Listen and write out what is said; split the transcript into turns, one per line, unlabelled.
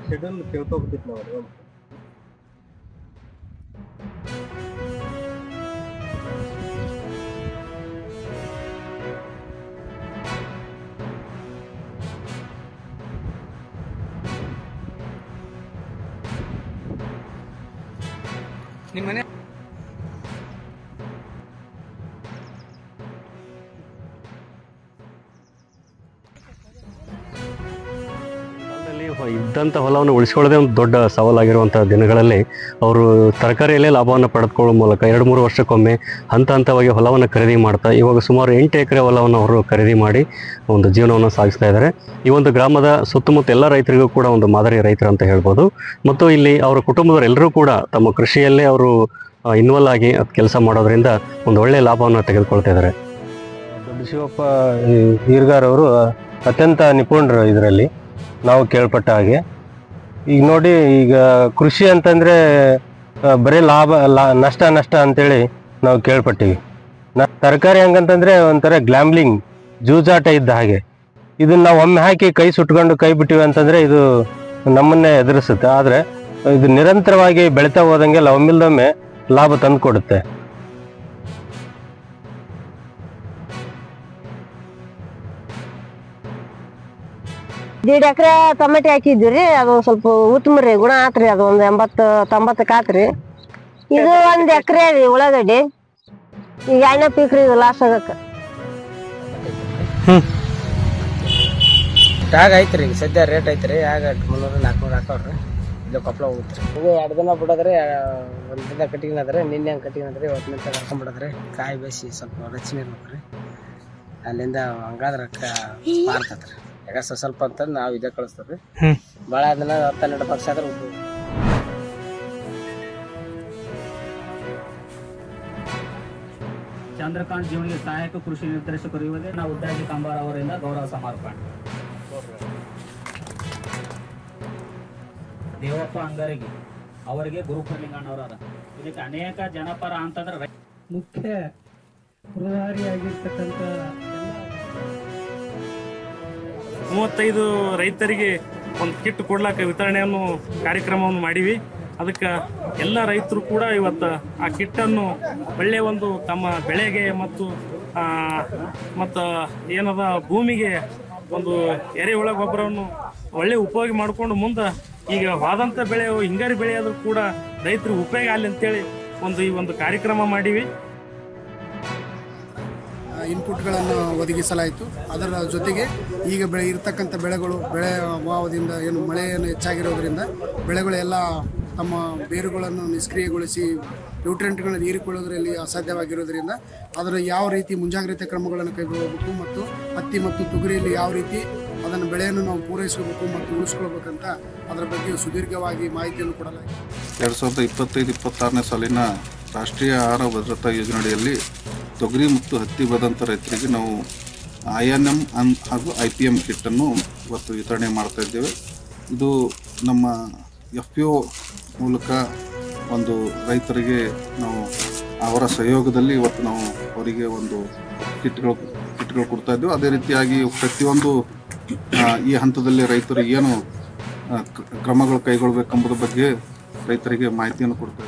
Schedule ಕೇಳ್ಕೊಬೇಕಿತ್ತು ನಾವು.
ನಿಮ್ಮ ಮನೆ
ಇದ್ದಂಥ ಹೊಲವನ್ನು ಉಳಿಸ್ಕೊಳ್ಳೋದೇ ಒಂದು ದೊಡ್ಡ ಸವಾಲಾಗಿರುವಂಥ ದಿನಗಳಲ್ಲಿ ಅವರು ತರಕಾರಿಯಲ್ಲೇ ಲಾಭವನ್ನು ಪಡೆದುಕೊಳ್ಳುವ ಮೂಲಕ 2-3 ವರ್ಷಕ್ಕೊಮ್ಮೆ ಹಂತ ಹಂತವಾಗಿ ಹೊಲವನ್ನು ಖರೀದಿ ಮಾಡ್ತಾ ಇವಾಗ ಸುಮಾರು 8 ಎಕರೆ ಹೊಲವನ್ನು ಅವರು ಖರೀದಿ ಮಾಡಿ ಒಂದು ಜೀವನವನ್ನು ಸಾಗಿಸ್ತಾ ಇದ್ದಾರೆ. ಈ ಒಂದು ಗ್ರಾಮದ ಸುತ್ತಮುತ್ತ ಎಲ್ಲ ರೈತರಿಗೂ ಕೂಡ ಒಂದು ಮಾದರಿ ರೈತರು ಅಂತ ಹೇಳ್ಬೋದು. ಮತ್ತು ಇಲ್ಲಿ ಅವರ ಕುಟುಂಬದವರೆಲ್ಲರೂ ಕೂಡ ತಮ್ಮ ಕೃಷಿಯಲ್ಲೇ ಅವರು ಇನ್ವಾಲ್ವ್ ಆಗಿ ಅದು ಕೆಲಸ ಮಾಡೋದ್ರಿಂದ ಒಂದು ಒಳ್ಳೆಯ ಲಾಭವನ್ನು ತೆಗೆದುಕೊಳ್ತಾ ಇದ್ದಾರೆ.
ದೊಡ್ಡ ಶಿವಪ್ಪ ಈರ್ಗಾರ್ ಅವರು ಅತ್ಯಂತ ನಿಪುಣರು ಇದರಲ್ಲಿ ನಾವು ಕೇಳ್ಪಟ್ಟ ಹಾಗೆ. ಈಗ ನೋಡಿ, ಈಗ ಕೃಷಿ ಅಂತಂದರೆ ಬರೀ ನಷ್ಟ ಅಂತೇಳಿ ನಾವು ಕೇಳ್ಪಟ್ಟಿವಿ. ತರಕಾರಿ ಹಂಗಂತಂದರೆ ಒಂಥರ ಗ್ಲಾಮ್ಲಿಂಗ್ ಜೂಜಾಟ ಇದ್ದ ಹಾಗೆ. ಇದನ್ನ ನಾವು ಒಮ್ಮೆ ಹಾಕಿ ಕೈ ಸುಟ್ಕೊಂಡು ಕೈ ಬಿಟ್ಟಿವಿ ಅಂತಂದರೆ ಇದು ನಮ್ಮನ್ನೇ ಎದುರಿಸುತ್ತೆ. ಆದರೆ ಇದು ನಿರಂತರವಾಗಿ ಬೆಳೀತಾ ಹೋದಂಗೆಲ್ಲ ಒಮ್ಮಿಲ್ದೊಮ್ಮೆ ಲಾಭ ತಂದು ಕೊಡುತ್ತೆ.
ದೀಡ್ ಎಕರೆ ಟೊಮೆಟೊ ಹಾಕಿದ್ವಿ ರೀ. ಅದು ಸ್ವಲ್ಪ ಉತ್ತಮ ರೀ, ಗುಣ ಆತ್ರಿ. ಅದು ಒಂದು 80-90 ಆತ್ರಿ. ಇದು 1 ಎಕರೆ ರೀ ಉಳ್ಳಾಗಡ್ಡಿ. ಈಗ 2ನೇ ಪೀಕ್ ರೀ ಇದು ಲಾಸ್ ಆಗಕ್ಕ.
ಟ್ಯಾಗ್ ಐತ್ರಿ, ಈಗ ಸದ್ಯ ರೇಟ್ ಐತ್ರಿ. ಆಗ 300-400 ಹಾಕವ್ರಿ. ಇದು ಕೊಪ್ಪಳ ಹೋಗುತ್ತೆ. ಇದು 2 ದಿನ ಬಿಡೋದ್ರಿ, 1 ದಿನ ಕಟ್ಟಿಗೆ ಅದ್ರಿ. ನಿನ್ನೆ ಹಂಗೆ ಕಟ್ಟಿಗೆ ಅದ್ರಿ, 10 ನಿಮಿಷ ಕರ್ಕೊಂಡ್ಬಿಡೋದ್ರಿ. ಕಾಯಿ ಬೇಯಿಸಿ ಸ್ವಲ್ಪ ರಚನೆ ಇರ್ಬೇಕ್ರಿ. ಅಲ್ಲಿಂದ ಹಂಗಾದ್ರೆ ಮಾಡ್ತತ್ರಿ. ಯಾಕ ಸ್ವಲ್ಪ ಅಂತ ನಾವು ಇದೇ ಕಳಿಸ್ತೀವಿ. ಭಾಳ ದಿನ 10-12 ಪಕ್ಷ ಆದ್ರೆ
ಚಂದ್ರಕಾಂತ್ ಜೀವನಿಗೆ ಸಹಾಯಕ ಕೃಷಿ ನಿರ್ದೇಶಕರು ಇವರೇ ನಾವು ಉದ್ದಾಜಿ ಕಂಬಾರ ಅವರಿಂದ ಗೌರವ ಸಮರ್ಪಣೆ. ದೇವಪ್ಪ ಅಂಗರಿಗೆ ಅವರಿಗೆ ಗುರುಪುರ್ಲಿಂಗಣ್ಣವರ ಇದಕ್ಕೆ ಅನೇಕ ಜನಪರ ಅಂತಂದ್ರೆ
ಮುಖ್ಯ ರೂವಾರಿಯಾಗಿರ್ತಕ್ಕಂಥ
35 ರೈತರಿಗೆ ಒಂದು ಕಿಟ್ ಕೊಡ್ಲಾಕ ವಿತರಣೆಯನ್ನು ಕಾರ್ಯಕ್ರಮವನ್ನು ಮಾಡಿವಿ. ಅದಕ್ಕೆ ಎಲ್ಲ ರೈತರು ಕೂಡ ಇವತ್ತು ಆ ಕಿಟ್ಟನ್ನು ಒಳ್ಳೆಯ ಒಂದು ತಮ್ಮ ಬೆಳೆಗೆ ಮತ್ತು ಏನದ ಭೂಮಿಗೆ ಒಂದು ಎರೆಹುಳ ಗೊಬ್ಬರವನ್ನು ಒಳ್ಳೆ ಉಪಯೋಗ ಮಾಡಿಕೊಂಡು ಮುಂದೆ ಈಗ ವಾದಂಥ ಬೆಳೆ ಹಿಂಗಾರಿ ಬೆಳೆಯಾದರೂ ಕೂಡ ರೈತರಿಗೆ ಉಪಯೋಗ ಆಗಲಿ ಅಂತೇಳಿ ಈ ಒಂದು ಕಾರ್ಯಕ್ರಮ ಮಾಡಿವಿ.
ಇನ್ಪುಟ್ಗಳನ್ನು ಒದಗಿಸಲಾಯಿತು. ಅದರ ಜೊತೆಗೆ ಈಗ ಇರ್ತಕ್ಕಂಥ ಬೆಳೆ ಅಭಾವದಿಂದ ಏನು ಮಳೆಯನ್ನು ಹೆಚ್ಚಾಗಿರೋದ್ರಿಂದ ಬೆಳೆಗಳೆಲ್ಲ ತಮ್ಮ ಬೇರುಗಳನ್ನು ನಿಷ್ಕ್ರಿಯಗೊಳಿಸಿ ನ್ಯೂಟ್ರಿಯೆಂಟ್ಗಳನ್ನು ಹೀರಿಕೊಳ್ಳೋದ್ರಲ್ಲಿ ಅಸಾಧ್ಯವಾಗಿರೋದ್ರಿಂದ ಅದರ ಯಾವ ರೀತಿ ಮುಂಜಾಗ್ರತೆ ಕ್ರಮಗಳನ್ನು ಕೈಗೊಳ್ಳಬೇಕು ಮತ್ತು ಹತ್ತಿ ಮತ್ತು ತೊಗರಿಯಲ್ಲಿ ಯಾವ ರೀತಿ ಅದನ್ನು ಬೆಳೆಯನ್ನು ನಾವು ಪೂರೈಸಬೇಕು ಮತ್ತು ಉಳಿಸ್ಕೊಳ್ಬೇಕಂತ ಅದರ ಬಗ್ಗೆ ಸುದೀರ್ಘವಾಗಿ ಮಾಹಿತಿಯನ್ನು ಕೊಡಲಾಗಿದೆ.
2025-26ನೇ ಸಾಲಿನ ರಾಷ್ಟ್ರೀಯ ಆಹಾರ ಭದ್ರತಾ ಯೋಜನೆಯಲ್ಲಿ ತೊಗರಿ ಮತ್ತು ಹತ್ತಿ ಬೆಳೆದಂಥ ರೈತರಿಗೆ ನಾವು INM ಹಾಗೂ IPM ಕಿಟ್ಟನ್ನು ಇವತ್ತು ವಿತರಣೆ ಮಾಡ್ತಾ ಇದ್ದೇವೆ. ಇದು ನಮ್ಮ FPO ಮೂಲಕ ಒಂದು ರೈತರಿಗೆ ನಾವು ಅವರ ಸಹಯೋಗದಲ್ಲಿ ಇವತ್ತು ನಾವು ಅವರಿಗೆ ಒಂದು ಕಿಟ್ಗಳು ಕೊಡ್ತಾ ಇದ್ದೇವೆ. ಅದೇ ರೀತಿಯಾಗಿ ಪ್ರತಿಯೊಂದು ಈ ಹಂತದಲ್ಲಿ ರೈತರು ಏನು ಕ್ರಮಗಳು ಕೈಗೊಳ್ಳಬೇಕೆಂಬುದರ ಬಗ್ಗೆ ರೈತರಿಗೆ ಮಾಹಿತಿಯನ್ನು ಕೊಡ್ತಾ ಇದ್ದೇವೆ.